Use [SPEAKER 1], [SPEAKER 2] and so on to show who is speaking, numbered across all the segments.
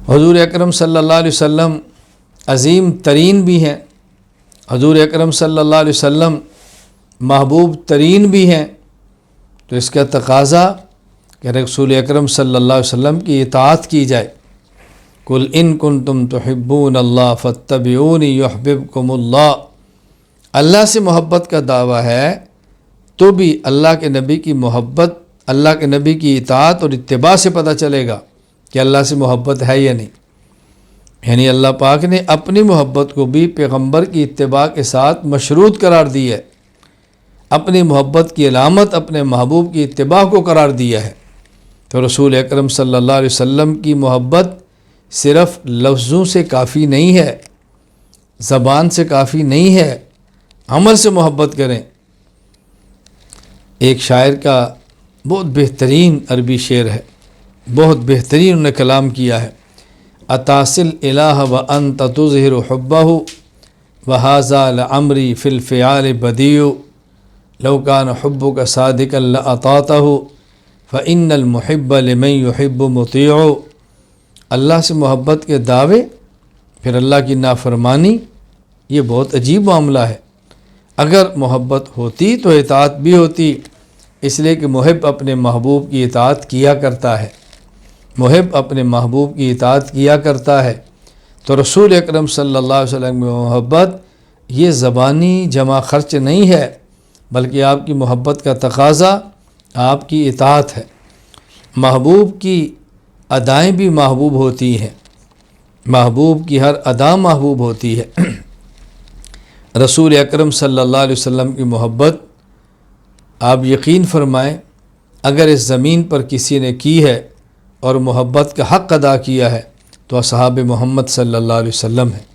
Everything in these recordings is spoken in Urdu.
[SPEAKER 1] حضور اکرم صلی اللہ علیہ وسلم عظیم ترین بھی ہیں، حضور اکرم صلی اللہ علیہ وسلم محبوب ترین بھی ہیں، تو اس کا تقاضا کہ رسول اکرم صلی اللہ علیہ وسلم کی اطاعت کی جائے۔ قل ان کنتم تحبون اللہ فاتبعونی یحببکم اللہ۔ اللہ سے محبت کا دعویٰ ہے تو بھی اللہ کے نبی کی محبت، اللہ کے نبی کی اطاعت اور اتباع سے پتہ چلے گا کہ اللہ سے محبت ہے یا نہیں۔ یعنی اللہ پاک نے اپنی محبت کو بھی پیغمبر کی اتباع کے ساتھ مشروط قرار دی ہے، اپنی محبت کی علامت اپنے محبوب کی اتباع کو قرار دیا ہے۔ تو رسول اکرم صلی اللہ علیہ وسلم کی محبت صرف لفظوں سے کافی نہیں ہے، زبان سے کافی نہیں ہے، عمل سے محبت کریں۔ ایک شاعر کا بہت بہترین عربی شعر ہے، بہت بہترین انہوں نے کلام کیا ہے، اتاصل الہ وانت تظہر حبہ وہذا لعمری فی الفعال بدیع لو کان حبک صادقا لاطعتہ فإن المحب لمن يحب مطیع۔ اللہ سے محبت کے دعوے پھر اللہ کی نافرمانی، یہ بہت عجیب معاملہ ہے۔ اگر محبت ہوتی تو اطاعت بھی ہوتی، اس لیے کہ محب اپنے محبوب کی اطاعت کیا کرتا ہے، محب اپنے محبوب کی اطاعت کیا کرتا ہے۔ تو رسول اکرم صلی اللہ علیہ وسلم کی محبت یہ زبانی جمع خرچ نہیں ہے، بلکہ آپ کی محبت کا تقاضا آپ کی اطاعت ہے۔ محبوب کی ادائیں بھی محبوب ہوتی ہیں، محبوب کی ہر ادا محبوب ہوتی ہے۔ رسول اکرم صلی اللہ علیہ وسلم کی محبت آپ یقین فرمائیں، اگر اس زمین پر کسی نے کی ہے اور محبت کا حق ادا کیا ہے تو اصحاب محمد صلی اللہ علیہ وسلم ہیں،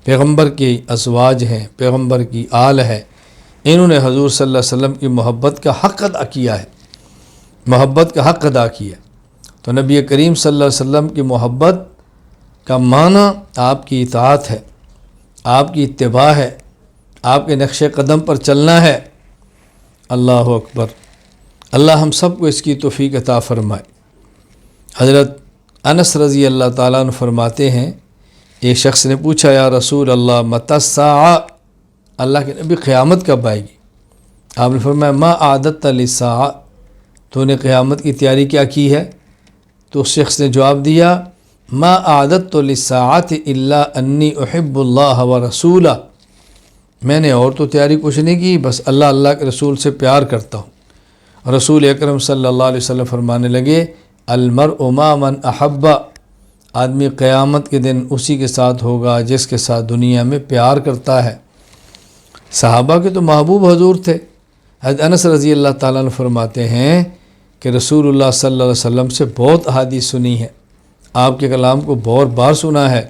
[SPEAKER 1] پیغمبر کی ازواج ہیں، پیغمبر کی آل ہے، انہوں نے حضور صلی اللہ علیہ وسلم کی محبت کا حق ادا کیا ہے، محبت کا حق ادا کیا۔ تو نبی کریم صلی اللہ علیہ وسلم کی محبت کا معنی آپ کی اطاعت ہے، آپ کی اتباع ہے، آپ کے نقش قدم پر چلنا ہے۔ اللہ اکبر، اللہ ہم سب کو اس کی توفیق عطا فرمائے۔ حضرت انس رضی اللہ تعالیٰ عنہ فرماتے ہیں، ایک شخص نے پوچھا یا رسول اللہ متی الساعہ، اللہ کے نبی قیامت کب آئے گی؟ آپ نے فرمایا ما اعددت للساعہ، تو نے قیامت کی تیاری کیا کی ہے؟ تو اس شخص نے جواب دیا ما اعددت للساعۃ الا انی احب اللہ ورسولہ، میں نے اور تو تیاری کچھ نہیں کی، بس اللہ اللہ کے رسول سے پیار کرتا ہوں۔ رسول اکرم صلی اللہ علیہ وسلم فرمانے لگے المرء مع من احب، آدمی قیامت کے دن اسی کے ساتھ ہوگا جس کے ساتھ دنیا میں پیار کرتا ہے۔ صحابہ کے تو محبوب حضور تھے۔ حضرت انس رضی اللہ تعالیٰ عنہ فرماتے ہیں کہ رسول اللہ صلی اللہ علیہ وسلم سے بہت احادیث سنی ہے، آپ کے کلام کو بہت بار سنا ہے،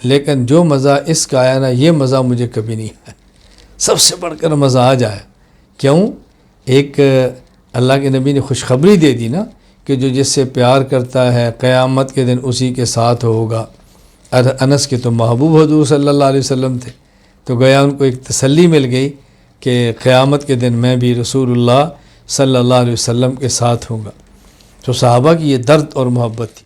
[SPEAKER 1] لیکن جو مزہ اس کا آیا نا، یہ مزہ مجھے کبھی نہیں ہے، سب سے بڑھ کر مزہ آ جائے۔ کیوں؟ ایک اللہ کے نبی نے خوشخبری دے دی نا کہ جو جس سے پیار کرتا ہے قیامت کے دن اسی کے ساتھ ہوگا۔ انس کے تو محبوب حضور صلی اللہ علیہ وسلم تھے، تو گویا ان کو ایک تسلی مل گئی کہ قیامت کے دن میں بھی رسول اللہ صلی اللہ علیہ وسلم کے ساتھ ہوں گا۔ تو صحابہ کی یہ درد اور محبت تھی۔